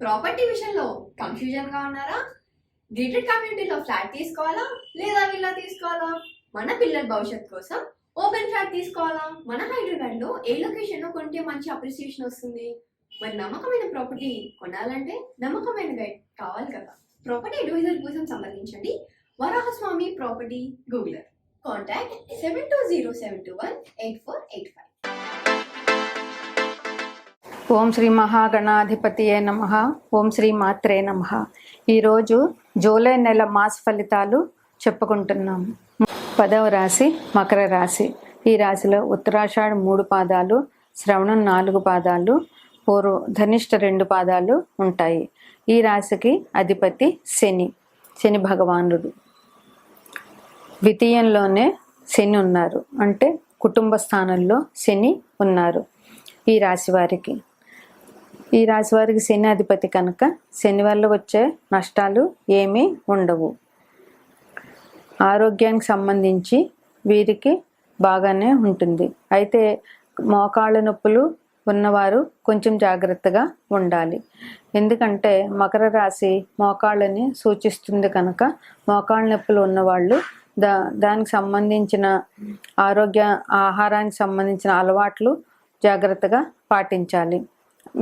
Property విషయంలో confusion గా ఉన్నారా? గేటెడ్ కమ్యూనిటీలో ఫ్లాట్ తీసుకోవాలా లేదా విల్లా తీసుకోవాలా? మన పిల్లల భవిష్యత్ కోసం ఓపెన్ ఫ్లాట్ తీసుకోవాలా? మన హైదరాబాద్ లో ఏ లొకేషన్ లో కొంటే మంచి అప్రిసియేషన్ వస్తుంది? మరి నమ్మకమైన ప్రాపర్టీ కొనాలంటే నమ్మకమైన గైడ్ కావాలి కదా. ప్రాపర్టీ అడ్వైజర్ కోసం సంప్రదించండి వరాహస్వామి ప్రాపర్టీ గూగులర్. కాంటాక్ట్ 7207218485. ఓం శ్రీ మహాగణాధిపతియే నమః. ఓం శ్రీ మాత్రే నమః. ఈరోజు జూలై నెల మాస ఫలితాలు చెప్పుకుంటున్నాము. 10వ రాశి మకర రాశి. ఈ రాశిలో ఉత్తరాషాఢ 3 పాదాలు, శ్రవణం 4 పాదాలు, ధనిష్ట 2 పాదాలు ఉంటాయి. ఈ రాశికి అధిపతి శని భగవానుడు. ద్వితీయంలోనే శని ఉన్నారు, అంటే కుటుంబ స్థానంలో శని ఉన్నారు. ఈ రాశి వారికి శని అధిపతి కనుక శని వల్ల వచ్చే నష్టాలు ఏమీ ఉండవు. ఆరోగ్యానికి సంబంధించి వీరికి బాగానే ఉంటుంది. అయితే మోకాళ్ళ నొప్పులు ఉన్నవారు కొంచెం జాగ్రత్తగా ఉండాలి. ఎందుకంటే మకర రాశి మోకాళ్ళని సూచిస్తుంది కనుక మోకాళ్ళ నొప్పులు ఉన్నవాళ్ళు దానికి సంబంధించిన ఆహారానికి సంబంధించిన అలవాట్లు జాగ్రత్తగా పాటించాలి.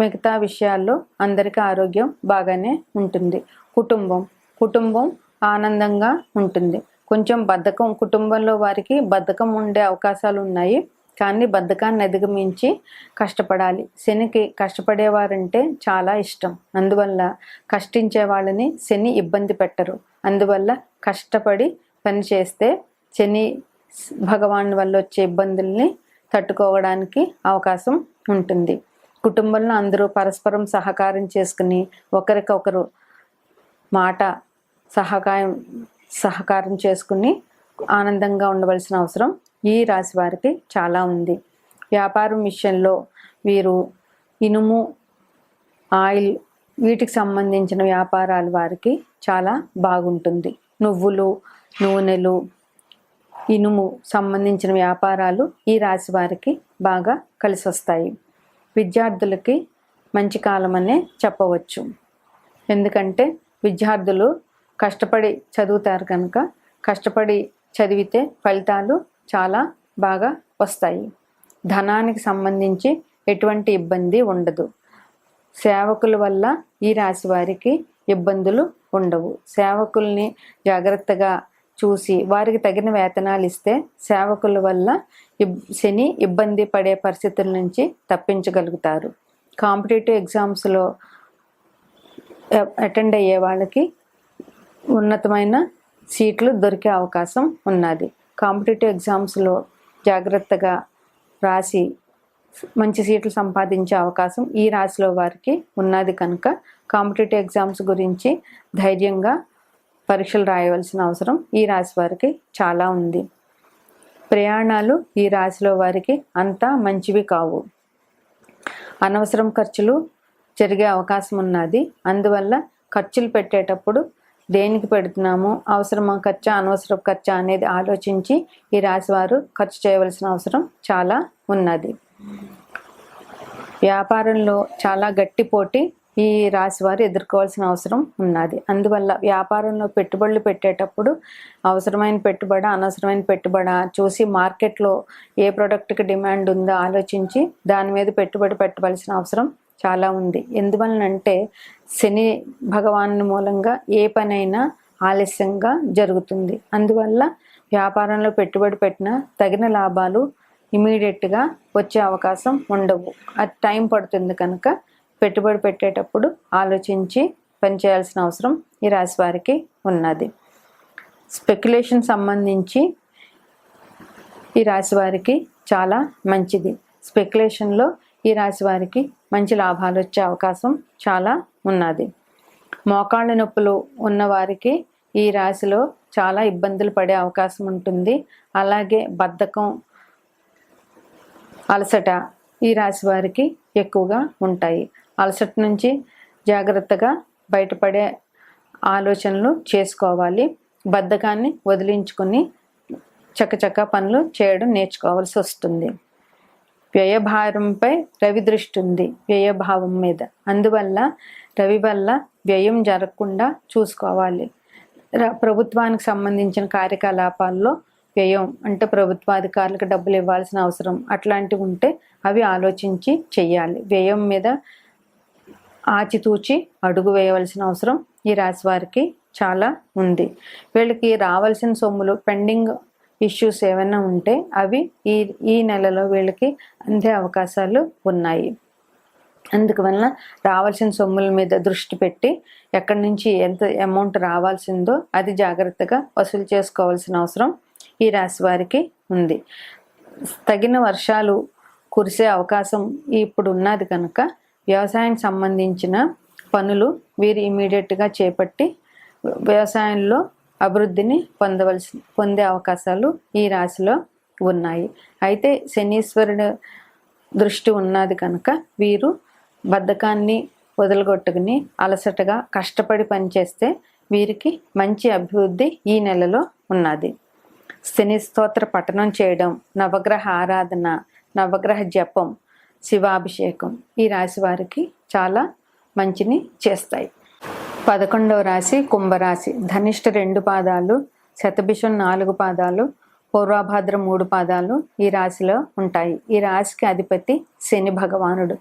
మిగతా విషయాల్లో అందరికీ ఆరోగ్యం బాగానే ఉంటుంది. కుటుంబం ఆనందంగా ఉంటుంది. కొంచెం కుటుంబంలో వారికి బద్ధకం ఉండే అవకాశాలు ఉన్నాయి. కానీ బద్ధకాన్ని అధిగమించి కష్టపడాలి. శనికి కష్టపడేవారంటే చాలా ఇష్టం. అందువల్ల కష్టించే వాళ్ళని శని ఇబ్బంది పెట్టరు. అందువల్ల కష్టపడి పని చేస్తే శని భగవాన్ వల్ల వచ్చే ఇబ్బందుల్ని తట్టుకోవడానికి అవకాశం ఉంటుంది. కుటుంబంలో అందరూ పరస్పరం సహకారం చేసుకుని ఒకరికొకరు మాట సహకారం చేసుకుని ఆనందంగా ఉండవలసిన అవసరం ఈ రాశి వారికి చాలా ఉంది. వ్యాపారం విషయంలో వీరు ఇనుము, ఆయిల్ వీటికి సంబంధించిన వ్యాపారాలు వారికి చాలా బాగుంటుంది. నువ్వులు, నూనెలు, ఇనుము సంబంధించిన వ్యాపారాలు ఈ రాశి వారికి బాగా కలిసి వస్తాయి. విద్యార్థులకి మంచి కాలం అనే చెప్పవచ్చు. ఎందుకంటే విద్యార్థులు కష్టపడి చదువుతారు కనుక కష్టపడి చదివితే ఫలితాలు చాలా బాగా వస్తాయి. ధనానికి సంబంధించి ఎటువంటి ఇబ్బంది ఉండదు. సేవకుల వల్ల ఈ రాశి వారికి ఇబ్బందులు ఉండవు. సేవకుల్ని జాగ్రత్తగా చూసి వారికి తగిన వేతనాలు ఇస్తే సేవకుల వల్ల శని ఇబ్బంది పడే పరిస్థితుల నుంచి తప్పించగలుగుతారు. కాంపిటేటివ్ ఎగ్జామ్స్లో అటెండ్ అయ్యే వాళ్ళకి ఉన్నతమైన సీట్లు దొరికే అవకాశం ఉన్నది. కాంపిటేటివ్ ఎగ్జామ్స్లో జాగ్రత్తగా రాసి మంచి సీట్లు సంపాదించే అవకాశం ఈ రాశిలో వారికి ఉన్నది కనుక కాంపిటేటివ్ ఎగ్జామ్స్ గురించి ధైర్యంగా పరీక్షలు రాయవలసిన అవసరం ఈ రాశి వారికి చాలా ఉంది. ప్రయాణాలు ఈ రాశిలో వారికి అంతా మంచివి కావు. అనవసరం ఖర్చులు జరిగే అవకాశం ఉన్నది. అందువల్ల ఖర్చులు పెట్టేటప్పుడు దేనికి పెడుతున్నాము, అవసరమా ఖర్చా అనవసరం ఖర్చా అనేది ఆలోచించి ఈ రాశి వారు ఖర్చు చేయవలసిన అవసరం చాలా ఉన్నది. వ్యాపారంలో చాలా గట్టి పోటీ ఈ రాశి వారు ఎదుర్కోవాల్సిన అవసరం ఉన్నది. అందువల్ల వ్యాపారంలో పెట్టుబడులు పెట్టేటప్పుడు అవసరమైన పెట్టుబడి, అనవసరమైన పెట్టుబడి చూసి మార్కెట్లో ఏ ప్రోడక్ట్కి డిమాండ్ ఉందో ఆలోచించి దాని మీద పెట్టుబడి పెట్టవలసిన అవసరం చాలా ఉంది. ఎందువలనంటే శని భగవాను మూలంగా ఏ పనైనా ఆలస్యంగా జరుగుతుంది. అందువల్ల వ్యాపారంలో పెట్టుబడి పెట్టినా తగిన లాభాలు ఇమీడియట్గా వచ్చే అవకాశం ఉండవు. అది టైం పడుతుంది కనుక పెట్టుబడి పెట్టేటప్పుడు ఆలోచించి పనిచేయాల్సిన అవసరం ఈ రాశి వారికి ఉన్నది. స్పెక్యులేషన్ సంబంధించి ఈ రాశి వారికి చాలా మంచిది. స్పెక్యులేషన్లో ఈ రాశి వారికి మంచి లాభాలు వచ్చే అవకాశం చాలా ఉన్నది. మోకాళ్ళ నొప్పులు ఉన్నవారికి ఈ రాశిలో చాలా ఇబ్బందులు పడే అవకాశం ఉంటుంది. అలాగే బద్ధకం, అలసట ఈ రాశి వారికి ఎక్కువగా ఉంటాయి. అలసట నుంచి జాగ్రత్తగా బయటపడే ఆలోచనలు చేసుకోవాలి. బద్ధకాన్ని వదిలించుకొని చకచక పనులు చేయడం నేర్చుకోవాల్సి వస్తుంది. వ్యయభారంపై రవి దృష్టి ఉంది, వ్యయభావం మీద. అందువల్ల రవి వల్ల వ్యయం జరగకుండా చూసుకోవాలి. ప్రభుత్వానికి సంబంధించిన కార్యకలాపాల్లో వ్యయం అంటే ప్రభుత్వాధికారులకు డబ్బులు ఇవ్వాల్సిన అవసరం అట్లాంటివి ఉంటే అవి ఆలోచించి చెయ్యాలి. వ్యయం మీద ఆచితూచి అడుగు వేయవలసిన అవసరం ఈ రాశి వారికి చాలా ఉంది. వీళ్ళకి రావాల్సిన సొమ్ములు పెండింగ్ ఇష్యూస్ ఏమైనా ఉంటే అవి ఈ నెలలో వీళ్ళకి అందే అవకాశాలు ఉన్నాయి. అందువలన రావాల్సిన సొమ్ముల మీద దృష్టి పెట్టి ఎక్కడి నుంచి ఎంత అమౌంట్ రావాల్సిందో అది జాగ్రత్తగా వసూలు చేసుకోవాల్సిన అవసరం ఈ రాశి వారికి ఉంది. తగిన వర్షాలు కురిసే అవకాశం ఇప్పుడు ఉన్నది కనుక వ్యవసాయానికి సంబంధించిన పనులు వీరు ఇమీడియట్గా చేపట్టి వ్యవసాయంలో అభివృద్ధిని పొందే అవకాశాలు ఈ రాశిలో ఉన్నాయి. అయితే శనీశ్వరుడు దృష్టి ఉన్నది కనుక వీరు బద్ధకాన్ని వదలగొట్టుకుని అలసటగా కష్టపడి పనిచేస్తే వీరికి మంచి అభివృద్ధి ఈ నెలలో ఉన్నది. శని స్తోత్ర పఠనం చేయడం, నవగ్రహ ఆరాధన, నవగ్రహ జపం, శివాభిషేకం ఈ రాశి వారికి చాలా మంచిని చేస్తాయి. 11వ రాశి కుంభరాశి. ధనిష్ట 2 పాదాలు, శతభిషం 4 పాదాలు, పూర్వభాద్ర 3 పాదాలు ఈ రాశిలో ఉంటాయి. ఈ రాశికి అధిపతి శని భగవానుడు.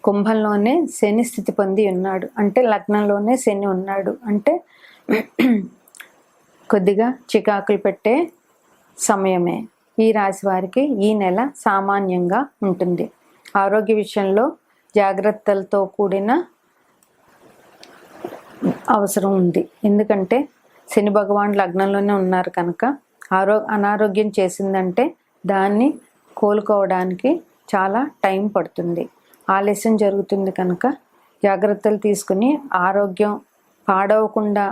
కుంభంలోనే శని స్థితి పొంది ఉన్నాడు అంటే లగ్నంలోనే శని ఉన్నాడు అంటే కొద్దిగా చికాకులు పెట్టే సమయమే. ఈ రాశి వారికి ఈ నెల సామాన్యంగా ఉంటుంది. ఆరోగ్య విషయంలో జాగ్రత్తలతో కూడిన అవసరం ఉంది. ఎందుకంటే శని భగవాన్ లగ్నంలోనే ఉన్నారు కనుక అనారోగ్యం చేసిందంటే దాన్ని కోలుకోవడానికి చాలా టైం పడుతుంది, ఆలస్యం జరుగుతుంది. కనుక జాగ్రత్తలు తీసుకుని ఆరోగ్యం పాడవకుండా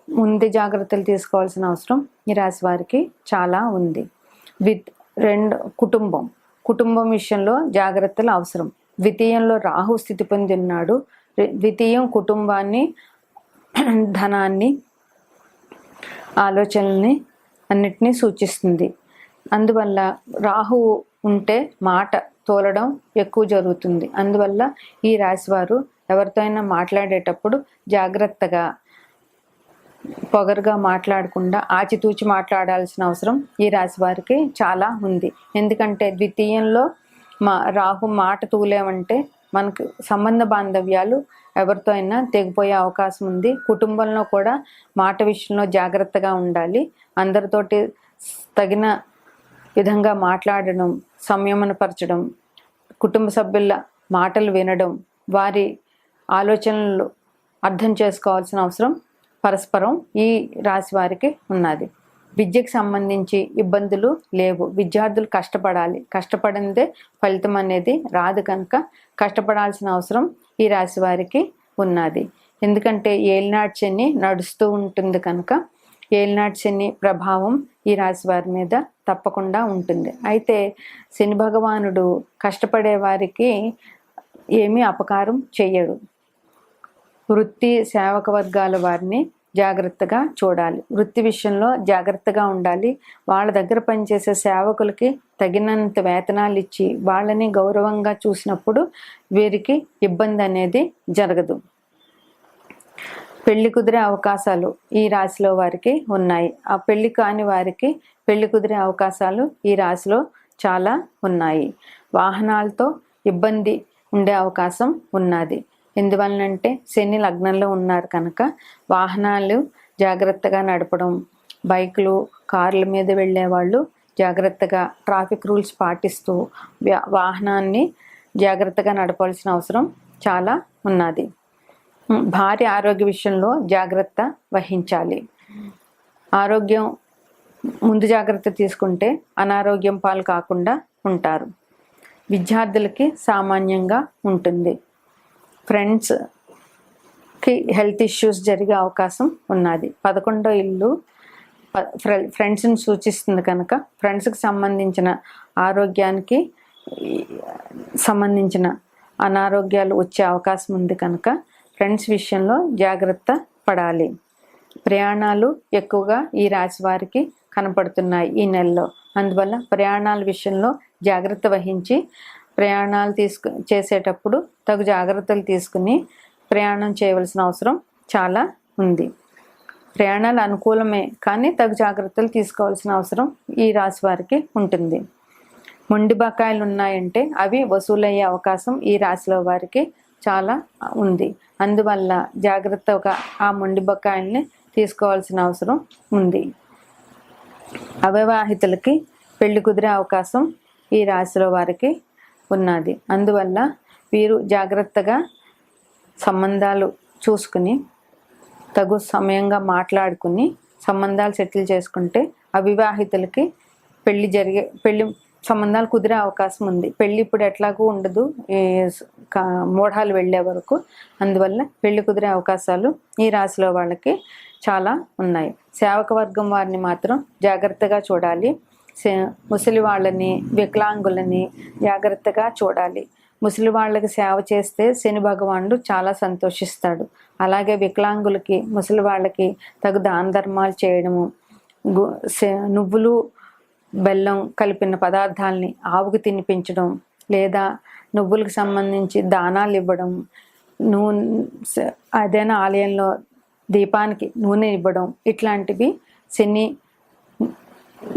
ముందు జాగ్రత్తలు తీసుకోవాల్సిన అవసరం ఈ రాశి వారికి చాలా ఉంది. కుటుంబం విషయంలో జాగ్రత్తలు అవసరం. ద్వితీయంలో రాహు స్థితి పొంది ఉన్నాడు. ద్వితీయం కుటుంబాన్ని, ధనాన్ని, ఆలోచనల్ని అన్నిటినీ సూచిస్తుంది. అందువల్ల రాహు ఉంటే మాట తోలడం ఎక్కువ జరుగుతుంది. అందువల్ల ఈ రాశివారు ఎవరితో అయినా మాట్లాడేటప్పుడు జాగ్రత్తగా పొగరుగా మాట్లాడకుండా ఆచితూచి మాట్లాడాల్సిన అవసరం ఈ రాశి వారికి చాలా ఉంది. ఎందుకంటే ద్వితీయంలో రాహు మాట తూలేమంటే మనకు సంబంధ బాంధవ్యాలు ఎవరితో అయినా తెగిపోయే అవకాశం ఉంది. కుటుంబంలో కూడా మాట విషయంలో జాగ్రత్తగా ఉండాలి. అందరితోటి తగిన విధంగా మాట్లాడడం, సంయమనపరచడం, కుటుంబ సభ్యుల మాటలు వినడం, వారి ఆలోచనలు అర్థం చేసుకోవాల్సిన అవసరం పరస్పరం ఈ రాశి వారికి ఉన్నది. విద్యకు సంబంధించి ఇబ్బందులు లేవు. విద్యార్థులు కష్టపడాలి, కష్టపడిందే ఫలితం అనేది రాదు కనుక కష్టపడాల్సిన అవసరం ఈ రాశి వారికి ఉన్నది. ఎందుకంటే ఏలినాటి శని నడుస్తూ ఉంటుంది కనుక ఏలినాటి శని ప్రభావం ఈ రాశి వారి మీద తప్పకుండా ఉంటుంది. అయితే శని భగవానుడు కష్టపడే వారికి ఏమీ అపకారం చెయ్యడు. వృత్తి సేవక వర్గాల వారిని జాగ్రత్తగా చూడాలి. వృత్తి విషయంలో జాగ్రత్తగా ఉండాలి. వాళ్ళ దగ్గర పనిచేసే సేవకులకి తగినంత వేతనాలు ఇచ్చి వాళ్ళని గౌరవంగా చూసినప్పుడు వీరికి ఇబ్బంది అనేది జరగదు. పెళ్లి కుదిరే అవకాశాలు ఈ రాశిలో వారికి ఉన్నాయి. ఆ పెళ్లి కాని వారికి పెళ్లి కుదిరే అవకాశాలు ఈ రాశిలో చాలా ఉన్నాయి. వాహనాలతో ఇబ్బంది ఉండే అవకాశం ఉన్నది. ఎందువలనంటే శని లగ్నంలో ఉన్నారు కనుక వాహనాలు జాగ్రత్తగా నడపడం, బైకులు, కార్ల మీద వెళ్ళే వాళ్ళు జాగ్రత్తగా ట్రాఫిక్ రూల్స్ పాటిస్తూ వాహనాన్ని జాగ్రత్తగా నడపాల్సిన అవసరం చాలా ఉన్నది. భార్య ఆరోగ్య విషయంలో జాగ్రత్త వహించాలి. ఆరోగ్యం ముందు జాగ్రత్త తీసుకుంటే అనారోగ్యం పాలు కాకుండా ఉంటారు. విద్యార్థులకి సామాన్యంగా ఉంటుంది. ఫ్రెండ్స్కి హెల్త్ ఇష్యూస్ జరిగే అవకాశం ఉన్నది. 11వ ఇల్లు ఫ్రెండ్స్ని సూచిస్తుంది కనుక ఫ్రెండ్స్కి సంబంధించిన ఆరోగ్యానికి సంబంధించిన అనారోగ్యాలు వచ్చే అవకాశం ఉంది కనుక ఫ్రెండ్స్ విషయంలో జాగ్రత్త పడాలి. ప్రయాణాలు ఎక్కువగా ఈ రాశి వారికి కనపడుతున్నాయి ఈ నెలలో. అందువల్ల ప్రయాణాల విషయంలో జాగ్రత్త వహించి ప్రయాణాలు చేసేటప్పుడు తగు జాగ్రత్తలు తీసుకుని ప్రయాణం చేయవలసిన అవసరం చాలా ఉంది. ప్రయాణాలు అనుకూలమే, కానీ తగు జాగ్రత్తలు తీసుకోవాల్సిన అవసరం ఈ రాశి వారికి ఉంటుంది. మొండి బకాయిలు ఉన్నాయంటే అవి వసూలయ్యే అవకాశం ఈ రాశిలో వారికి చాలా ఉంది. అందువల్ల జాగ్రత్తగా ఆ మొండి బకాయిల్ని తీసుకోవాల్సిన అవసరం ఉంది. అవివాహితులకి పెళ్లి కుదిరే అవకాశం ఈ రాశిలో వారికి ఉన్నది. అందువల్ల వీరు జాగ్రత్తగా సంబంధాలు చూసుకుని తగు సమయంగా మాట్లాడుకుని సంబంధాలు సెటిల్ చేసుకుంటే అవివాహితులకి పెళ్లి సంబంధాలు కుదిరే అవకాశం ఉంది. పెళ్ళి ఇప్పుడు ఎట్లాగూ ఉండదు ఈ మోఢాలు వెళ్ళే వరకు. అందువల్ల పెళ్లి కుదిరే అవకాశాలు ఈ రాశిలో వాళ్ళకి చాలా ఉన్నాయి. సేవక వర్గం వారిని మాత్రం జాగ్రత్తగా చూడాలి. ముసలి వాళ్ళని, వికలాంగులని జాగ్రత్తగా చూడాలి. ముసలి వాళ్ళకి సేవ చేస్తే శని భగవానుడు చాలా సంతోషిస్తాడు. అలాగే వికలాంగులకి, ముసలి వాళ్ళకి తగు దాన ధర్మాలు చేయడము, నువ్వులు బెల్లం కలిపిన పదార్థాలని ఆవుకు తినిపించడం, లేదా నువ్వులకు సంబంధించి దానాలు ఇవ్వడం, ఏదైనా ఆలయంలో దీపానికి నూనె ఇవ్వడం, ఇట్లాంటివి శని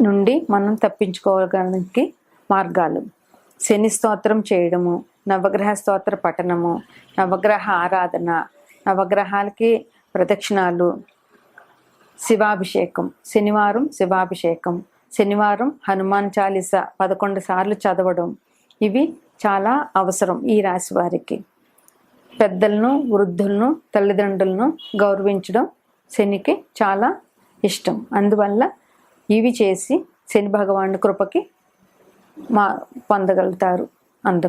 నుండి మనం తప్పించుకోవడానికి మార్గాలు. శని స్తోత్రం చేయడము, నవగ్రహ స్తోత్ర పఠనము, నవగ్రహ ఆరాధన, నవగ్రహాలకి ప్రదక్షిణాలు, శివాభిషేకం, శనివారం శివాభిషేకం, శనివారం హనుమాన్ చాలీస 11 సార్లు చదవడం, ఇవి చాలా అవసరం ఈ రాశి వారికి. పెద్దలను, వృద్ధులను, తల్లిదండ్రులను గౌరవించడం శనికి చాలా ఇష్టం. అందువల్ల ఇవి చేసి శని భగవానుడి కృపకి పొందగలుగుతారు అందరూ.